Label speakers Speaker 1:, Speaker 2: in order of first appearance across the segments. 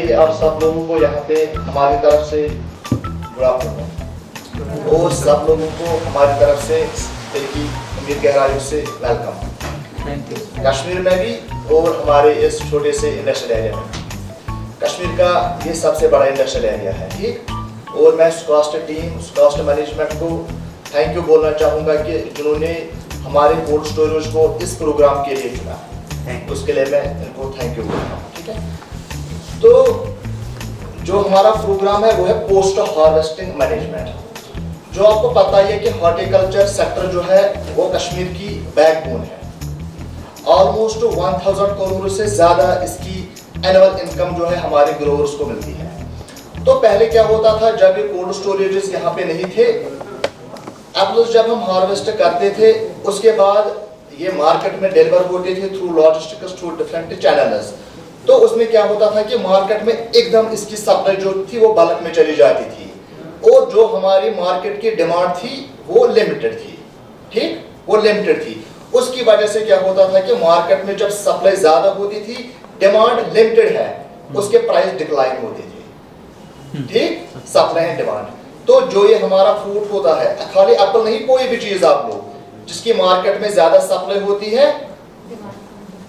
Speaker 1: भाई आप सब लोगों को यहाँ पे हमारी तरफ से गुड आफ्टरनून और सब लोगों को हमारी तरफ से दिल की उम्मीद गहराइयों से वेलकम। कश्मीर में भी और हमारे इस छोटे से इंडस्ट्रियल एरिया में, कश्मीर का ये सबसे बड़ा इंडस्ट्रियल एरिया है, ठीक। और मैं स्कॉस्ट टीम, स्कॉस्ट मैनेजमेंट को थैंक यू बोलना चाहूँगा कि जिन्होंने हमारे कोल्ड स्टोरेज को इस प्रोग्राम के लिए चुना, उसके लिए मैं इनको थैंक यू बोलता हूँ, ठीक है। तो जो हमारा प्रोग्राम है वो है पोस्ट हार्वेस्टिंग मैनेजमेंट। जो आपको पता ही है कि हॉर्टिकल्चर सेक्टर जो है वो कश्मीर की बैकबोन है। ऑलमोस्ट 1000 करोड़ से ज़्यादा इसकी एनुअल इनकम जो है हमारे ग्रोवर्स को मिलती है। तो पहले क्या होता था, जब ये कोल्ड स्टोरेजेस यहाँ पे नहीं थे, एप्पल्स जब हम हार्वेस्ट करते थे उसके बाद ये मार्केट में डिलीवर होते थे through logistics, through different channels. तो उसमें क्या होता था कि मार्केट में एकदम इसकी सप्लाई जो थी वो बल्क में चली जाती थी और जो हमारी मार्केट की डिमांड थी वो लिमिटेड थी, ठीक, वो लिमिटेड थी। उसकी वजह से क्या होता था कि मार्केट में जब सप्लाई ज्यादा होती थी, डिमांड लिमिटेड है, उसके प्राइस डिक्लाइन होते थे, ठीक, सप्लाई एंड डिमांड। तो जो ये हमारा फ्रूट होता है, खाली एप्पल नहीं, कोई भी चीज आप लो जिसकी मार्केट में ज्यादा सप्लाई होती है,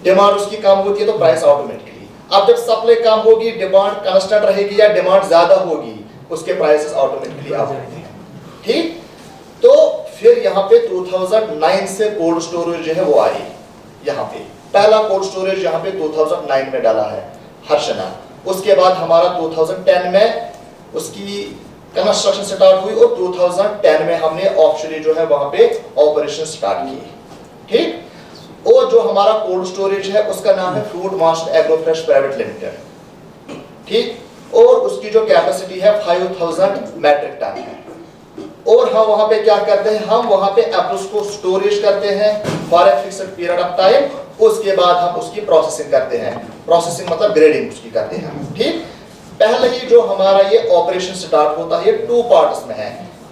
Speaker 1: डिमांड उसकी कम होती है, तो प्राइस ऑटोमेटिकली। अब जब सप्लाई कम होगी, डिमांड कांस्टेंट रहेगी या डिमांड ज्यादा होगी, उसके प्राइसेस ऑटोमेटिकली अप होते हैं, ठीक। तो फिर यहाँ पे 2009 से कोल्ड स्टोरेज जो है वो आई। यहाँ पे पहला कोल्ड स्टोरेज यहाँ पे 2009 में डाला है हर्षना। उसके बाद हमारा 2010 में उसकी कंस्ट्रक्शन स्टार्ट हुई और 2010 में हमने ऑफिशियली जो है वहां पे ऑपरेशन स्टार्ट की, ठीक। और जो हमारा कोल्ड स्टोरेज है उसका नाम है fruit master Agro fresh private limited, ठीक। और उसकी जो कैपेसिटी है 5000 मैट्रिक टन है। और हम वहां पे क्या करते हैं, हम वहां पे एप्पल्स को स्टोरेज करते हैं for a fixed period of time. उसके बाद हम उसकी प्रोसेसिंग करते हैं, प्रोसेसिंग मतलब ग्रेडिंग उसकी करते हैं, ठीक। पहले ही जो हमारा ये ऑपरेशन स्टार्ट होता है, ये 2 पार्ट्स में है,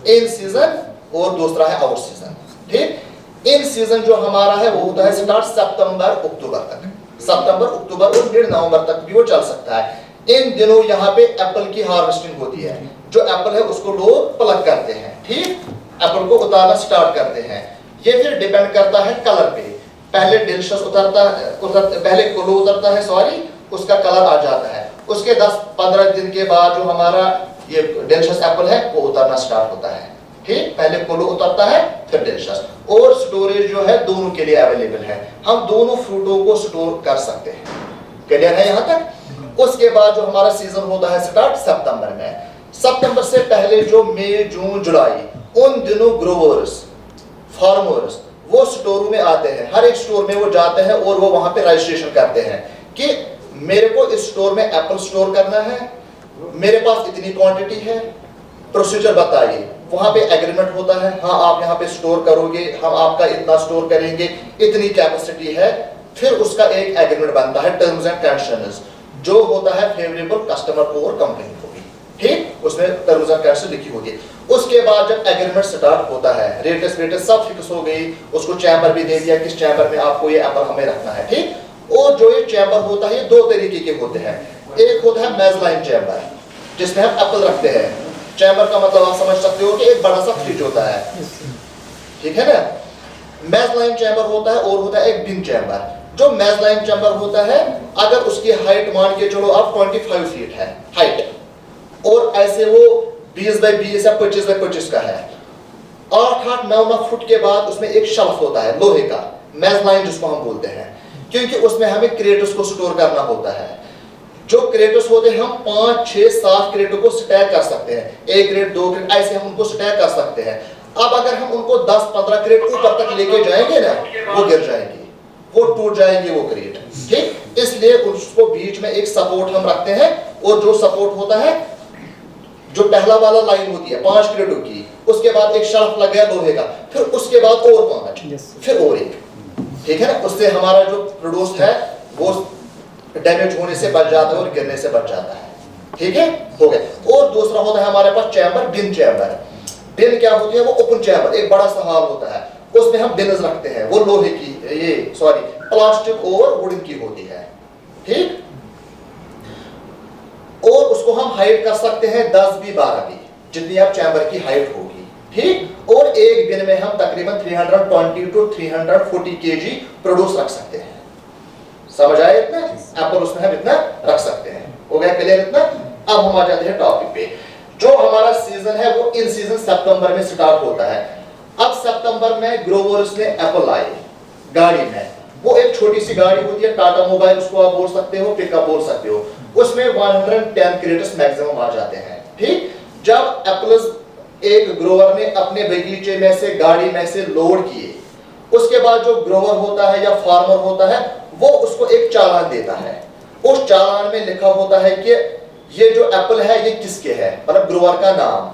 Speaker 1: इन सीजन और दूसरा है आउट सीजन, ठीक। इन सीजन जो हमारा है वो होता है स्टार्ट सितंबर अक्टूबर तक, सितंबर अक्टूबर और मिड नवंबर तक भी वो चल सकता है। इन दिनों यहाँ पे एप्पल की हार्वेस्टिंग होती है। जो एप्पल है उसको लोग प्लग करते हैं, ठीक, एप्पल को उतारना स्टार्ट करते हैं। ये फिर डिपेंड करता है कलर पे, पहले डिलीशियस पहले कोलो उतरता है, सॉरी, उसका कलर आ जाता है। उसके 10-15 दिन के बाद जो हमारा ये डिलीशियस एप्पल है वो उतरना स्टार्ट होता है, ठीक। पहले कोलो उतरता है फिर डिलीशियस। और स्टोरेज जो है दोनों के लिए अवेलेबल है, हम दोनों फ्रूटों को स्टोर कर सकते हैं, क्लियर है यहाँ तक। उसके बाद जो हमारा सीजन होता है स्टार्ट सितंबर में। सितंबर से पहले जो मई, जून, जुलाई, उन दिनों ग्रोवर्स, फार्मर्स वो स्टोर में आते हैं, हर एक स्टोर में वो जाते हैं और वो वहां पे रजिस्ट्रेशन करते हैं कि मेरे को इस स्टोर में एप्पल स्टोर करना है, मेरे पास इतनी क्वांटिटी है, प्रोसीजर बताइए। वहां पे एग्रीमेंट होता है, हाँ आप यहाँ पे स्टोर करोगे, हम आपका इतना स्टोर करेंगे, इतनी कैपेसिटी है। फिर उसका एक एग्रीमेंट बनता है, टर्म्स एंड कंडीशंस, जो होता है फेवरेबल कस्टमर को और कंपनी को भी, ठीक, उसमें टर्म्स एंड कंडीशंस लिखी होती है। उसके बाद जब एग्रीमेंट स्टार्ट होता है, रेट्स वेट्स सब फिक्स हो गई, उसको चैम्बर भी दे दिया किस चैम्बर में आपको ये एप्पल हमें रखना है, ठीक। और जो ये चैम्बर होता है ये 2 तरीके के होते हैं। एक होता है मेजलाइन चैम्बर जिसमें हम एप्पल रखते हैं। चैम्बर का मतलब आप समझ सकते हो कि एक बड़ा सा फ्रिज होता है, ठीक है ना। मेजलाइन चैम्बर होता है और होता है एक बिन चैम्बर। जो मेजलाइन चैम्बर होता है, अगर उसकी हाइट मान के चलो आप 25 फीट है हाइट, और ऐसे वो 20 बाई 20 या 25 बाई 25 का है, 8-9 फुट के बाद उसमें एक शेल्फ होता है लोहे का, मेजलाइन जिसको हम बोलते हैं, क्योंकि उसमें हमें क्रेटस को स्टोर करना होता है। जो क्रेटस होते हैं हम 5, 6, 7 क्रेटों को स्टैक कर सकते हैं, 1 क्रेट 2 क्रेट ऐसे हम उनको स्टैक कर सकते हैं। अब अगर हम उनको 10-15 क्रेट ऊपर तक लेके जाएंगे ना, वो गिर जाएंगे, वो टूट जाएंगे वो क्रेट, ठीक। इसलिए उसको बीच में एक सपोर्ट हम रखते हैं, और जो सपोर्ट होता है, जो पहला वाला लाइन होती है 5 क्रेटों की, उसके बाद एक शेल्फ लग गया लोहे का, फिर उसके बाद और 5, फिर और एक, ठीक है ना। उससे हमारा जो प्रोड्यूस है वो डैमेज होने से बच जाता है और गिरने से बच जाता है, ठीक है, हो गया। और दूसरा होता है हमारे पास चैम्बर, बिन चैम्बर। बिन क्या होती है, वो ओपन चैम्बर, एक बड़ा सा हॉल होता है, उसमें हम बिन्स रखते हैं, वो लोहे की, ये प्लास्टिक और वुडन की होती है, ठीक। और उसको हम हाइट कर सकते हैं 10 भी 12 भी, जितनी आप चैम्बर की हाइट होगी, ठीक। और एक दिन में हम तकरीबन 320 टू 340 केजी प्रोड्यूस रख सकते हैं। समझ आया इतना? एप्पल उसमें हम इतना रख सकते हैं। हो गया क्लियर इतना? अब हम आ जाते हैं टॉपिक पे। जो हमारा सीजन है वो इन सीजन सितंबर में स्टार्ट होता है। अब सितंबर में ग्रोवर्स ने एप्पल लाए गाड़ी में। वो एक छोटी सी गाड़ी होती है, टाटा मोबाइल उसको आप बोल सकते हो, पिकअप बोल सकते हो। उसमें 110 क्रेटस मैक्सिमम आ जाते हैं, ठीक। जब एप्पल्स एक ग्रोवर ने अपने बगीचे में से गाड़ी में से लोड किए, उसके बाद जो ग्रोवर होता है या फार्मर होता है वो उसको एक चालान देता है। उस चालान में लिखा होता है कि ये जो एप्पल है ये किसके है, मतलब ग्रोवर का नाम,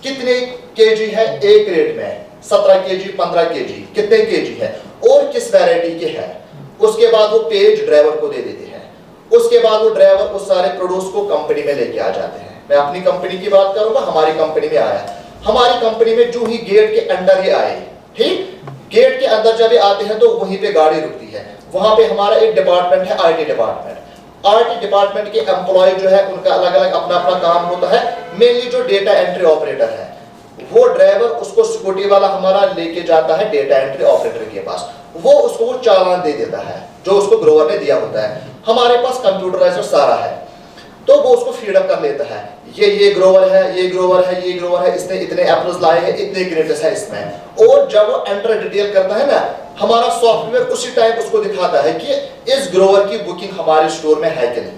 Speaker 1: कितने केजी है एक क्रेट में, 17 केजी, 15 केजी, कितने केजी है और किस वैरायटी के है। उसके बाद वो पेज ड्राइवर को दे देते हैं। उसके बाद वो ड्राइवर उस सारे प्रोड्यूस को कंपनी में लेके आ जाते हैं। मैं अपनी कंपनी की बात करूंगा, हमारी कंपनी में आया, हमारी कंपनी में जो ही गेट के अंदर ही आए, ठीक, गेट के अंदर जब ये आते हैं तो वहीं पे गाड़ी रुकती है। वहां पे हमारा एक डिपार्टमेंट है, आईटी डिपार्टमेंट। आईटी डिपार्टमेंट के एम्प्लॉय जो है उनका अलग अलग अपना अपना काम होता है। मेनली जो डेटा एंट्री ऑपरेटर है वो ड्राइवर उसको सिक्योरिटी वाला हमारा लेके जाता है डेटा एंट्री ऑपरेटर के पास। वो उसको वो चालान दे देता है जो उसको ग्रोवर ने दिया होता है। हमारे पास कंप्यूटराइजर सारा है, तो वो उसको फीडअप कर लेता है, ये ग्रोवर है, ये ग्रोवर है, ये ग्रोवर है, इसने इतने एप्पल्स लाए हैं, इतने क्रेटस है इसमें। और जब वो एंटर डिटेल करता है ना, हमारा सॉफ्टवेयर उसी टाइम उसको दिखाता है कि इस ग्रोवर की बुकिंग हमारे स्टोर में है कि नहीं।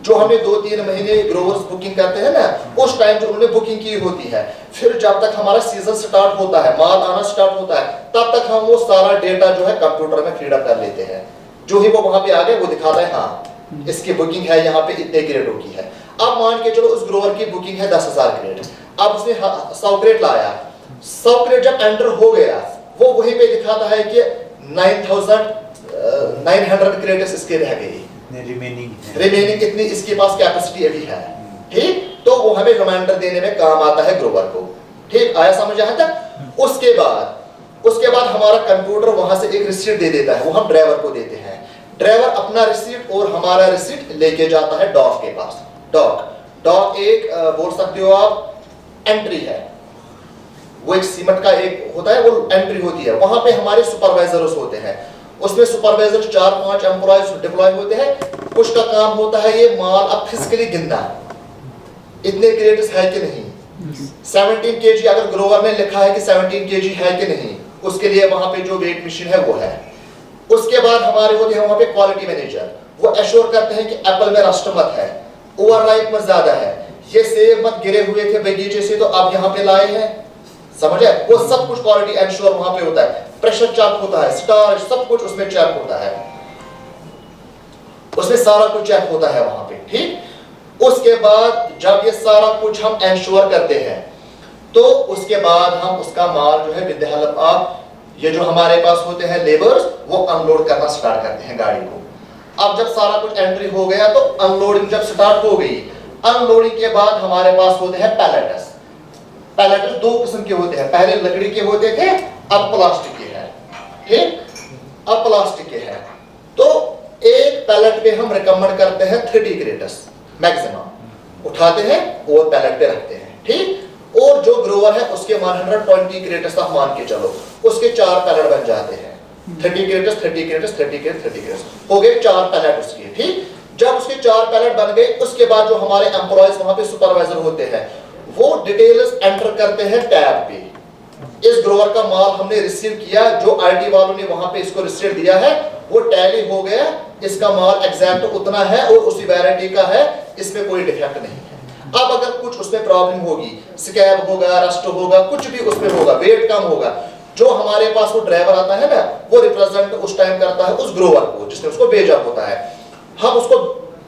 Speaker 1: जो हमें 2-3 महीने ग्रोवर्स बुकिंग करते हैं ना, उस टाइम जो उन्होंने बुकिंग की होती है, फिर जब तक हमारा सीजन स्टार्ट होता है, माल आना स्टार्ट होता है, तब तक हम वो सारा डेटा जो है कंप्यूटर में फीड अप कर लेते हैं। जो ही वो वहां पे आ गए वो दिखाता है हाँ इसकी बुकिंग है, यहाँ पे इतने क्रेटों की है। अब मान के चलो उस ग्रोवर की बुकिंग है 10,000 क्रेट, अब उसने 100 क्रेट लाया। 100 क्रेट जब एंटर हो गया वो वहीं पे दिखाता है कि 9,900 क्रेट्स इसके रह गई, रिमेनिंग इतनी इसके पास कैपेसिटी अभी है, ठीक। तो वो हमें रिमाइंडर देने में काम आता है ग्रोवर को, ठीक। आया समझ आया तक? उसके बाद हमारा कंप्यूटर वहां से एक रिसीट दे देता है, वो हम ड्राइवर को देते हैं। ड्राइवर अपना रिसीट और हमारा रिसीट लेके जाता है डॉक के पास। डॉक एक बोल सकते हो आप एंट्री है, वो एक सीमेंट का एक होता है, वो एंट्री होती है। वहां पे हमारे सुपरवाइजर्स होते हैं, उसमें सुपरवाइजर 4-5 एम्प्लॉयज डिप्लॉय होते हैं। कुछ का काम होता है ये माल अब फिजिकली गिनना, इतने क्रेट्स है कि नहीं, 17 केजी अगर ग्रोवर ने लिखा है कि 17 केजी है कि नहीं, उसके लिए वहां पे जो वेट मशीन है वो है। उसके बाद हमारे होते हैं वहां पे क्वालिटी मैनेजर, वो एश्योर करते हैं कि एप्पल में रस्ट मत है, ओवरराइप मत ज्यादा है, ये सेब मत गिरे हुए थे बगीचे से तो आप यहाँ पे लाए हैं, समझ है। वो सब कुछ क्वालिटी एंश्योर वहां पे होता है। प्रेशर चेक होता है, स्टार्च सब कुछ उसमें चेक होता है, उसमें सारा कुछ चेक होता है वहां पे, ठीक। उसके बाद जब ये सारा कुछ हम एंश्योर करते हैं तो उसके बाद हम उसका माल जो है विद द हेल्प ऑफ ये जो हमारे पास होते हैं लेबर्स, वो अनलोड करना स्टार्ट करते हैं गाड़ी को। अब जब सारा कुछ एंट्री हो गया तो अनलोडिंग जब स्टार्ट हो गई, अनलोडिंग के बाद हमारे पास होते हैं पैलेट्स। पैलेट्स 2 किस्म के होते हैं, पहले लकड़ी के होते थे, अब प्लास्टिक के हैं, ठीक। अब प्लास्टिक के हैं तो एक पैलेट पे हम रिकमेंड करते हैं 30 क्रेटस मैक्सिमम उठाते हैं और पैलेट पे रखते हैं, ठीक। और जो ग्रोवर है उसके 120 क्रेटस तक मान के चलो, उसके 4 पैलेट बन जाते हैं, 30 क्रेटस 30 क्रेटस 30 क्रेटस 30 क्रेटस हो गए 4 पैलेट उसके, ठीक। जब उसके 4 पैलेट बन गए उसके बाद जो हमारे एम्प्लॉयज वहां पे सुपरवाइजर होते हैं वो डिटेल्स एंटर करते हैं टैब पे। इस ग्रोवर का माल हमने रिसीव किया, जो आईटी वालों ने वहां पे इसको रिसीव दिया है वो टैली हो गया, इसका माल एग्जैक्ट उतना है और उसी वैरायटी का है, इसमें कोई डिफेक्ट नहीं है। अब अगर कुछ उसमें प्रॉब्लम होगी, स्कैब होगा, रस्ट होगा, कुछ भी उसमें होगा, वेट कम होगा, जो हमारे पास वो ड्राइवर आता है ना, वो रिप्रेजेंट उस टाइम करता है उस ग्रोवर को जिसने उसको भेजा होता है। हम उसको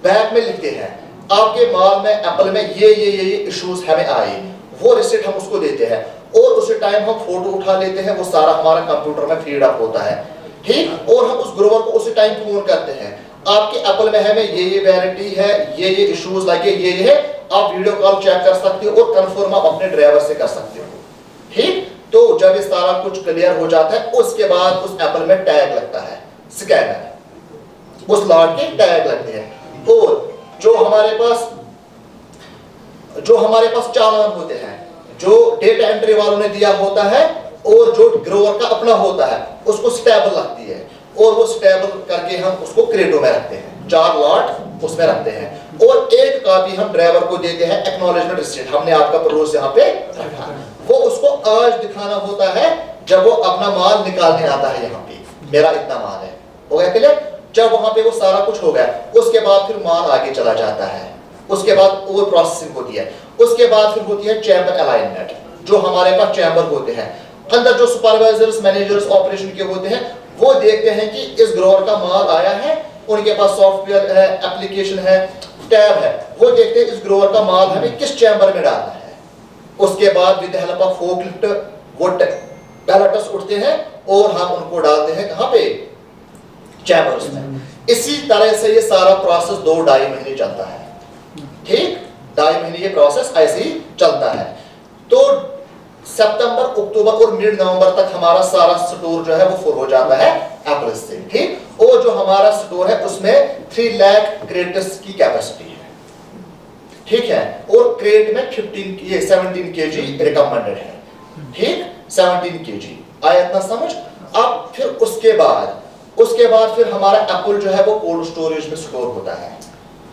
Speaker 1: बैग में लिखते हैं आपके माल में एप्पल में ये इश्यूज हमें आए, वो रिसिप्ट हम उसको देते हैं और उसी टाइम हम फोटो उठा लेते हैं, वो सारा हमारा कंप्यूटर में फीड अप होता है, ठीक। और हम उस ग्रोवर को उसी टाइम फोन करते हैं, आपके एप्पल में हमें ये वैरायटी है, ये इश्यूज लगे, ये है, आप वीडियो कॉल चेक कर सकते हो और कंफर्म आप अपने ड्राइवर से कर सकते हो, ठीक। तो जब ये सारा कुछ क्लियर हो जाता है उसके बाद उस एप्पल में टैग लगता है, स्कैनर, उस लॉट के टैग लगते हैं। और जो हमारे पास जो हमारे पास चालान होते हैं, जो डेटा एंट्री वालों ने दिया होता है और जो ग्रोवर का अपना होता है, उसको स्टेबल लगती है और वो स्टेबल करके हम उसको क्रेटो में रखते हैं, 4 लॉट उसमें रखते हैं और एक कॉपी हम ड्राइवर को देते हैं एक्नॉलेजमेंट रिसीट, हमने आपका प्रोड्यूस यहाँ पे रखा। वो उसको आज दिखाना होता है जब वो अपना माल निकालने आता है, यहाँ पे मेरा इतना माल है, हो गया क्लियर। जब वहां पे वो सारा कुछ हो गया, उसके बाद फिर माल आगे चला जाता है, उसके बाद ओवर प्रोसेसिंग होती है, उसके बाद फिर होती है चैम्बर अलाइनमेंट, जो हमारे पास चैम्बर होते हैं, अंदर जो सुपरवाइजर्स मैनेजर्स ऑपरेशन के होते हैं, वो देखते हैं कि इस ग्रोवर का माल आया है, उनके पास सॉफ्टवेयर है, एप्लीकेशन है, टैब है, वो देखते हैं इस ग्रोवर का माल हमें किस चैम्बर में डालना है। उसके बाद with the help of forklift वो पैलेट्स उठते हैं और हम उनको डालते हैं कहां पे, चैम्बर्स में। इसी तरह से ये सारा प्रोसेस 2-2.5 महीने चलता है, ठीक, 2.5 महीने ये प्रोसेस ऐसे ही चलता है। तो सितंबर, अक्टूबर और मिड नवंबर तक हमारा सारा स्टोर जो है वो फुल हो जाता है अप्रैल से, ठीक। और जो हमारा स्टोर है उसमें 3 लाख क्रेट्स की कैपेसिटी है, ठीक है, और क्रेट में 17 केजी रिकमेंडेड है, ठीक, 17 केजी आया इतना समझ। अब फिर उसके बाद फिर हमारा एप्पल जो है वो कोल्ड स्टोरेज में स्टोर होता है,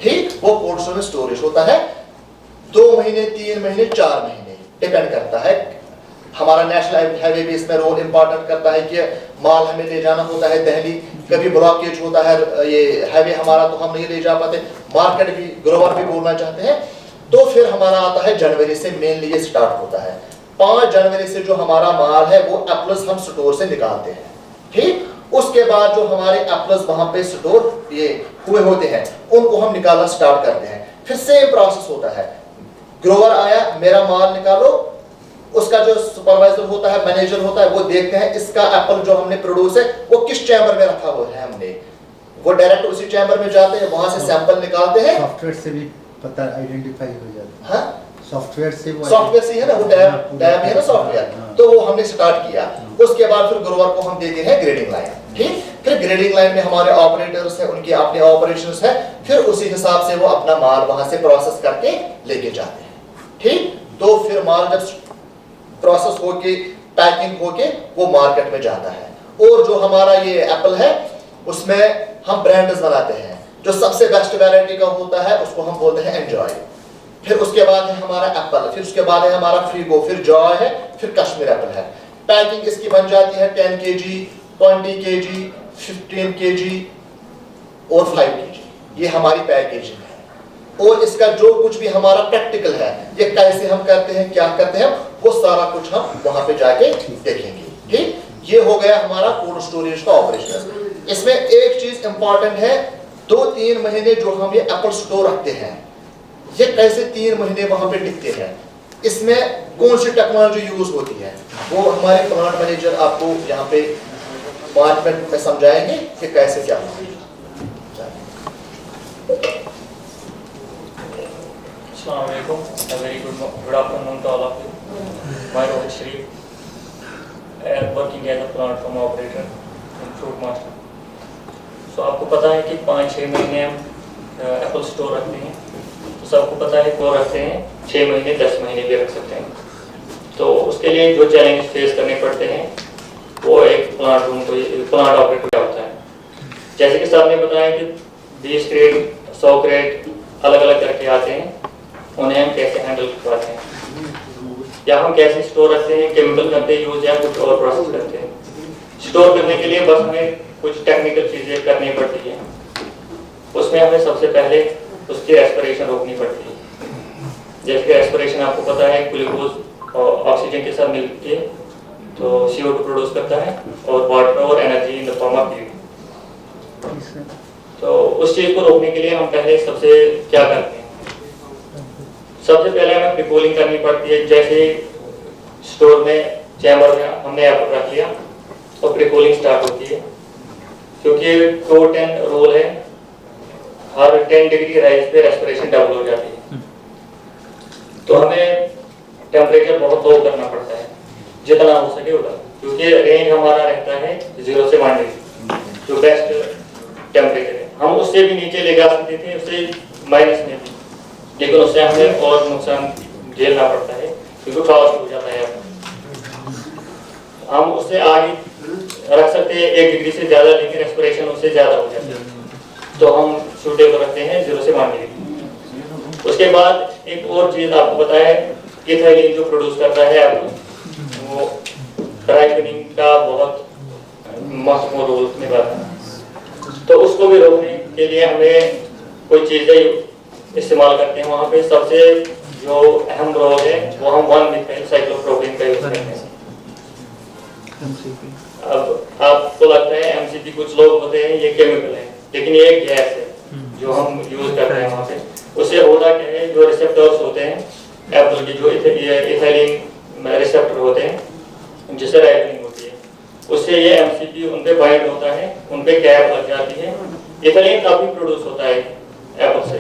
Speaker 1: ठीक, वो कोल्ड स्टोरेज में स्टोरेज होता है 2 महीने, 3 महीने, 4 महीने, डिपेंड करता है। हमारा नेशनल हाईवे भी इसमें रोल इंपॉर्टेंट करता है कि माल हमें ले जाना होता है दिल्ली, कभी ब्लॉकेज होता है ये हाईवे हमारा, तो हम नहीं ले जा पाते, मार्केट भी ग्रोवर भी बोलना चाहते हैं, तो फिर हमारा आता है जनवरी से मेनली ये स्टार्ट होता है। 5 जनवरी से जो हमारा माल है वो एप्पल्स हम स्टोर से निकालते हैं, ठीक। उसके बाद जो हमारे एप्पल्स वहां पे स्टोर ये हुए होते हैं उनको हम निकालना स्टार्ट करते हैं। फिर सेम प्रोसेस होता है, ग्रोवर आया, मेरा माल निकालो, उसका जो सुपरवाइजर होता है, मैनेजर होता है, वो देखते हैं इसका एप्पल जो हमने प्रोड्यूस है वो किस चैम्बर में रखा हुआ है, हमने वो डायरेक्ट उसी चैम्बर में जाते हैं, वहां से सैंपल निकालते हैं,
Speaker 2: सॉफ्टवेयर से भी पता आइडेंटिफाई हो जाता है।
Speaker 1: हाँ,
Speaker 2: सॉफ्टवेयर से
Speaker 1: है ना, वो टैब है ना सॉफ्टवेयर, तो वो हमने स्टार्ट किया। उसके बाद फिर ग्रोवर को हम देते हैं ग्रेडिंग लाइन, ठीक। फिर ग्रेडिंग लाइन में हमारे ऑपरेटर्स हैं, उनके अपने ऑपरेशंस हैं, फिर उसी हिसाब से वो अपना माल वहां से प्रोसेस करके लेके जाते हैं, ठीक। तो फिर माल जब प्रोसेस होके पैकिंग होके वो मार्केट में जाता है। और जो हमारा ये एप्पल है उसमें हम ब्रांड्स बनाते हैं, जो सबसे बेस्ट वैरायटी का होता है उसको हम बोलते हैं एंजॉय। फिर उसके बाद है हमारा एप्पल, फिर उसके बाद है हमारा फ्रीगो, फिर जॉय है, फिर कश्मीर एप्पल है। पैकिंग इसकी बन जाती है 10 केजी, 20 केजी, 15 केजी और 5 केजी, ये हमारी पैकेजिंग है। और इसका जो कुछ भी हमारा प्रैक्टिकल है, ये कैसे हम करते हैं, क्या करते हैं, वो सारा कुछ हम वहां पे जाके देखेंगे, ठीक। ये हो गया हमारा कोल्ड स्टोरेज का ऑपरेशन। इसमें एक चीज इंपॉर्टेंट है, 2-3 महीने जो हम ये एप्पल स्टोर रखते हैं, ये कैसे 3 महीने वहां पे टिकते हैं, इसमें कौन सी टेक्नोलॉजी यूज होती है, वो हमारे प्लांट मैनेजर आपको यहाँ पे 5 मिनट में समझाएंगे कि कैसे क्या होगा।
Speaker 3: Assalamualaikum, a very good afternoon to all of you. My Rohit Sharif, working as a platform operator in Fruit Master. So आपको पता है कि 5-6 महीने हम एप्पल स्टोर रखते हैं, तो सबको पता है वो रखते हैं 6 महीने 10 महीने भी रख सकते हैं। तो उसके लिए जो चैलेंज फेस करने पड़ते हैं वो एक प्लांट रूम को प्लांट ऑपरेटर का होता है। जैसे कि सर ने बताया कि 20 क्रेट 100 क्रेट अलग अलग करके आते हैं, उन्हें हम कैसे हैंडल करवाते हैं, या हम कैसे स्टोर रखते हैं, केमिकल करते हैं यूज या कुछ और प्रोसेस करते हैं। स्टोर करने के लिए बस हमें कुछ टेक्निकल चीज़ें करनी पड़ती हैं। उसमें हमें सबसे पहले उसकी रेस्पिरेशन रोकनी पड़ती है। जैसे कि रेस्पिरेशन आपको पता है ग्लूकोज और ऑक्सीजन के साथ मिलकर तो CO2 प्रोड्यूस करता है और वाटर और energy in the form of heat. तो उस चीज़ को रोकने के लिए हम पहले सबसे क्या करते हैं, सबसे पहले हमें प्रीकूलिंग करनी पड़ती है। जैसे स्टोर में चैम्बर में हमने एप्पल रख लिया और प्रीकूलिंग स्टार्ट होती है, क्योंकि 210 रूल है, हर 10 डिग्री राइज पे रेस्पिरेशन डबल हो जाती है। तो हमें टेम्परेचर बहुत लो करना पड़ता है जितना हो सके उतना, क्योंकि रेंज हमारा रहता है 0 से 1 डिग्री, जो बेस्ट टेम्परेचर है। हम उससे भी नीचे ले जा सकते थे, उससे माइनस में भी, लेकिन उससे हमें और नुकसान झेलना पड़ता है क्योंकि कॉस्ट हो जाता है। हम उससे आगे रख सकते हैं 1 डिग्री से ज़्यादा, लेकिन एक्सपिरेशन उससे ज़्यादा हो जाती है, तो हम सूटेबल रखते हैं 0 से 1 डिग्री। उसके बाद एक और चीज़ आपको बताया, इथाइलिन जो प्रोड्यूस करता है आपको, वो ड्राइवनिंग का बहुत महत्वपूर्ण रोल निभाता है। तो उसको भी रोकने के लिए हमें कोई चीज़ें इस्तेमाल करते हैं। वहाँ पे सबसे जो अहम रोल है वो हम 1-मिथाइल साइक्लोप्रोपेन का यूज़ करते हैं। अब आपको लगता है एमसीपी, कुछ लोग होते हैं ये केमिकल है, लेकिन ये एक गैस है जो हम यूज करते हैं वहाँ पे। उससे होता क्या है, जो रिसेप्टर्स होते हैं एप्पल के, जो इथाइलिन रिसेप्टर होते हैं जिससे राइपनिंग होती है, उससे ये एमसीपी उन पे बाइंड होता है, उन पे कैप लग जाती है। इथाइलिन काफी प्रोड्यूस होता है एप्पल से,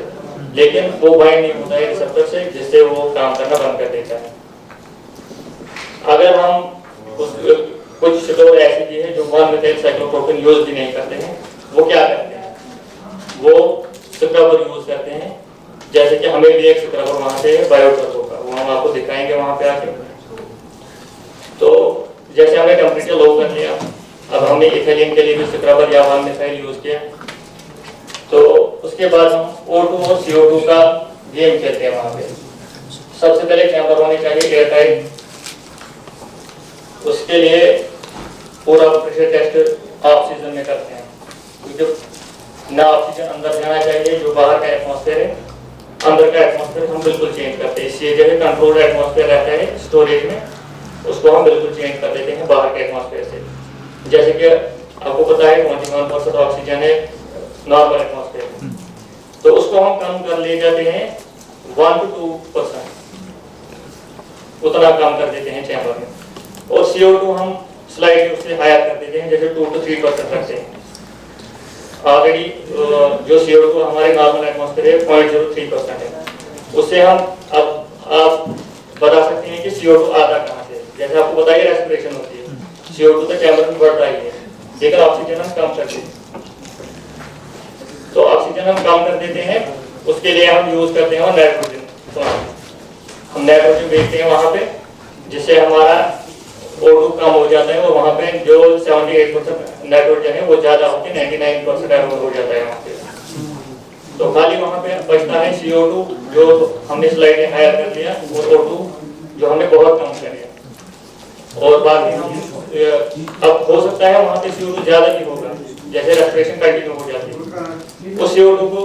Speaker 3: लेकिन वो बाइंड नहीं होता है रिसेप्टर से, जिससे वो काम करना बंद कर देता है। अगर हम कुछ स्टोर ऐसे भी है जो 1-मिथाइल साइक्लोप्रोपेन यूज भी नहीं करते हैं, वो क्या करते हैं, वो स्क्रबर यूज करते हैं। जैसे कि हमें भी एक स्क्रबर वहाँ पे बायोटर्बो का, वो हम आपको दिखाएंगे वहाँ पे आके। तो जैसे हमने टेम्परेचर लो कर लिया, अब हमने इथाइलिन के लिए भी स्क्रबर या 1-मिथाइल यूज किया, तो उसके बाद हम O2 और CO2 का गेम खेलते हैं वहाँ पे। सबसे पहले चैम्बर होने चाहिए एयर टाइट। उसके लिए पूरा प्रेशर टेस्ट ऑक्सीजन में करते हैं, क्योंकि ना ऑक्सीजन अंदर जाना चाहिए, जो बाहर का एटमॉस्फेयर है, अंदर का एटमॉस्फेयर हम बिल्कुल चेंज करते हैं। इसलिए जो है कंट्रोल्ड एटमॉस्फेयर रहता है स्टोरेज में, उसको हम बिल्कुल चेंज कर देते हैं बाहर के एटमॉस्फेयर से। जैसे कि आपको पता है 21% ऑक्सीजन है नॉर्मल एटमॉस्फेयर में, तो उसको हम कम कर ले जाते हैं 1 to 2%, उतना कम कर देते हैं चैम्बर में। और CO2 हम स्लाइडली उससे हायर कर देते हैं, जैसे 2 to 3% रखते हैं। ऑलरेडी जो CO2 हमारे नॉर्मल एटमॉस्फेयर है 0.03% है, उससे हम अब आप बता सकते हैं कि CO2 आता कहाँ से। जैसे आपको बताइए रेस्पिरेशन होती है, CO2 तो चैम्बर में बढ़ता ही है, लेकिन ऑक्सीजन हम कम कर देते हैं। तो ऑक्सीजन हम कम कर देते हैं, उसके लिए हम यूज करते हैं नाइट्रोजन। हम नाइट्रोजन भेजते हैं वहाँ पे, जिससे हमारा O2 कम हो जाता है, और वहाँ पे जो 78% नाइट्रोजन है वो ज्यादा होकर 99% एरोन हो जाता है वहाँ पे। तो खाली वहाँ पे बचता है CO2 जो हमने स्लाइड में हायर कर लिया, और O2 जो हमने बहुत कम कर लिया। और बाकी हम अब हो सकता है वहाँ पे CO2 ज्यादा भी होगा, जैसे रेस्पिरेशन कंटिन्यू हो जाती है। उस CO2 को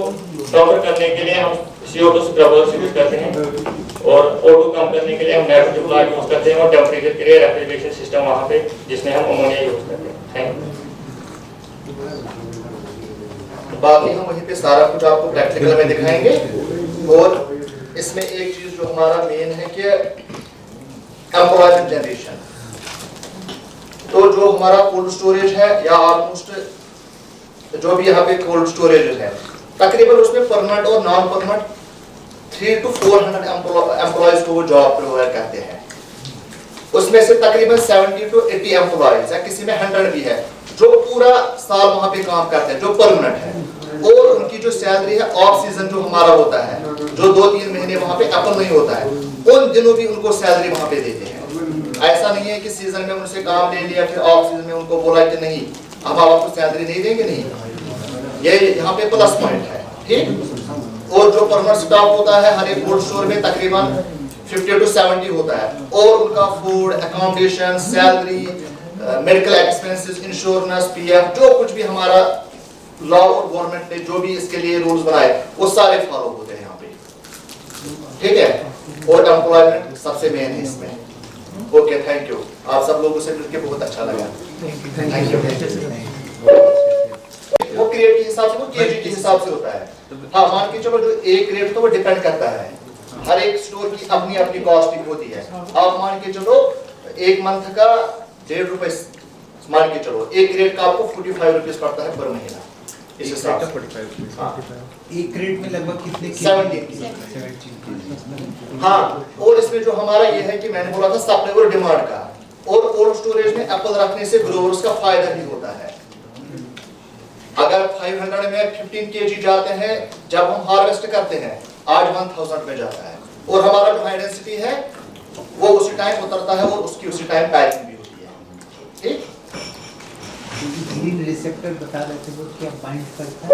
Speaker 3: कवर करने के लिए हम CO2 स्क्रबर्स यूज करते हैं, और O2 कम करने के लिए हम नाइट्रोजन प्लांट यूज करते हैं, और टेम्परेचर के लिए रेफ्रिजरेशन सिस्टम वहाँ पे जिसमें हम अमोनिया यूज करते हैं। Thank you.
Speaker 1: बाकी हम वहीं पे सारा कुछ आपको प्रैक्टिकल में दिखाएंगे। और इसमें एक चीज जो हमारा मेन है कि एम्प्लॉयमेंट जनरेशन। तो जो हमारा कोल्ड स्टोरेज है, या ऑलमोस्ट जो भी यहाँ पे कोल्ड स्टोरेज है, तकरीबन उसमें परमानेंट और नॉन परमानेंट 300 to 400 एम्प्लॉयज को वो जॉब प्रोवाइड करते हैं। उसमें से तकरीबन 70 to 80 एम्प्लॉयज है, किसी में 100 भी है, जो पूरा साल वहाँ पे काम करते हैं, जो परमानेंट है। और उनकी जो सैलरी है ऑफ सीजन जो हमारा होता है, जो 2-3 महीने वहाँ पे अपन नहीं होता है, उन दिनों भी उनको सैलरी वहाँ पे देते हैं। ऐसा नहीं है कि सीजन में उनसे काम ले लिया, फिर ऑफ सीजन में उनको बोला कि नहीं हम आपको सैलरी नहीं देंगे, नहीं। ये यहाँ पे प्लस पॉइंट है, ठीक। और जो परमानेंट स्टाफ होता है हर एक कोल्ड स्टोर में तकरीबन 50 to 70 होता है, और उनका food, accommodation, salary, medical expenses, insurance, PF, जो कुछ भी हमारा लॉ और गवर्नमेंट ने जो भी इसके लिए रूल्स बनाए वो सारे फॉलो होते हैं यहाँ पे, ठीक है। और एम्प्लॉयमेंट सबसे मेन है इसमें। Okay, thank you. आप सब लोगों से मिलकर बहुत अच्छा लगा। Thank you. वो क्रेट के हिसाब से, वो केजी के हिसाब से होता है। हाँ, मान के चलो जो एक क्रेट तो वो डिपेंड करता है, हर एक स्टोर की अपनी अपनी कॉस्टिंग होती है। आप मान के चलो एक मंथ का 1.5 रुपए मान के चलो, एक क्रेट का आपको 45 रुपीज पड़ता है पर महीना। इस हिसाब से
Speaker 2: 45 एक क्रेट में लगभग कितने
Speaker 1: 17। हाँ, और इसमें जो हमारा ये है कि मैंने बोला था सप्लाई और डिमांड का, और कोल्ड स्टोरेज में एप्पल रखने से ग्रोवर्स का फायदा भी होता है। अगर 500 में 15 kg जाते हैं जब हम हार्वेस्ट करते हैं, आज 1000 में जाता है और हमारा जो हाई डेंसिटी है वो उसी टाइम उतरता है और उसकी उसी टाइम पैकिंग भी होती है। ठीक,
Speaker 2: ग्रीन रिसेप्टर बता रहे थे वो क्या बाइंड करता है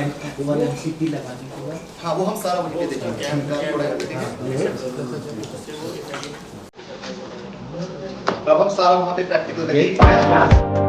Speaker 2: MCP लगाने के बाद?
Speaker 1: हाँ वो हम सारा वहीं पे देखेंगे। अब हम सारा वहाँ पे प्रैक्टिकल देखेंगे।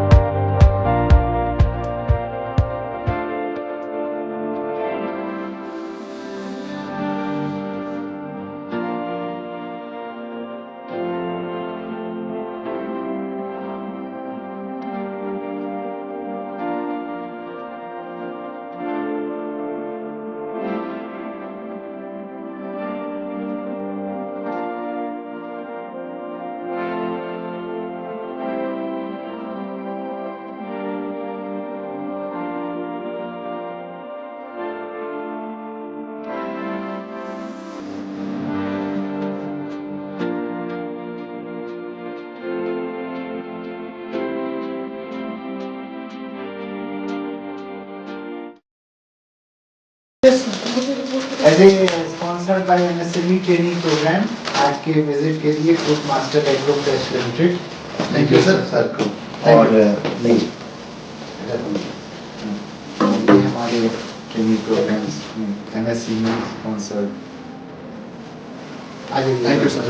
Speaker 2: As a sponsored by MSME training program, आज के विजिट के लिए Food Master Agro Fresh Limited.
Speaker 1: Thank you sir.
Speaker 2: और नहीं ये हमारे training programmes MSME sponsored.
Speaker 1: Thank you sir.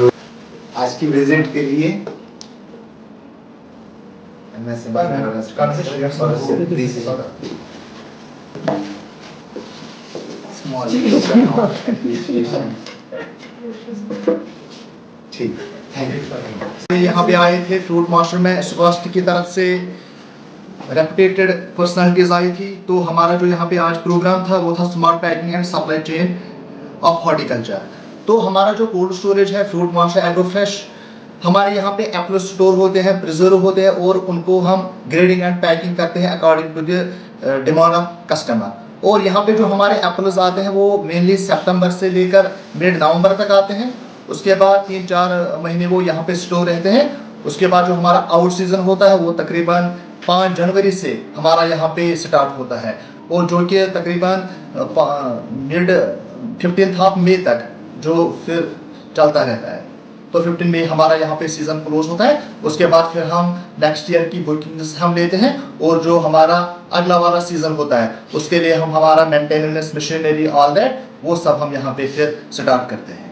Speaker 2: आज की विजिट के लिए MSME small appreciation। ठीक, थैंक यू।
Speaker 1: यहाँ पे आए थे फ्रूट मास्टर में स्वास्थ्य की तरफ से रेपुटेटेड पर्सनालिटीज आई थी। तो हमारा जो यहाँ पे आज प्रोग्राम था वो था smart packing and supply chain of horticulture. तो हमारा जो कोल्ड स्टोरेज है फ्रूट मास्टर एग्रो फ्रेश, हमारे यहाँ पे एप्पल स्टोर होते हैं, प्रिजर्व होते हैं और उनको हम ग्रेडिंग एंड पैकिंग करते हैं according to the demand of customer. और यहाँ पे जो हमारे एप्पल्स आते हैं वो मेनली सितंबर से लेकर मिड नवंबर तक आते हैं। उसके बाद 3-4 महीने वो यहाँ पे स्टोर रहते हैं। उसके बाद जो हमारा आउट सीजन होता है वो तकरीबन 5 जनवरी से हमारा यहाँ पे स्टार्ट होता है और जो कि तकरीबन मिड 15 मई तक जो फिर चलता रहता है। तो 15 मई हमारा यहाँ पे सीजन क्लोज होता है। उसके बाद फिर हम नेक्स्ट ईयर की बुकिंग्स हम लेते हैं और जो हमारा अगला वाला सीजन होता है उसके लिए हम हमारा मेंटेनेंस मशीनरी ऑल दैट वो सब हम यहाँ पे फिर स्टार्ट करते हैं।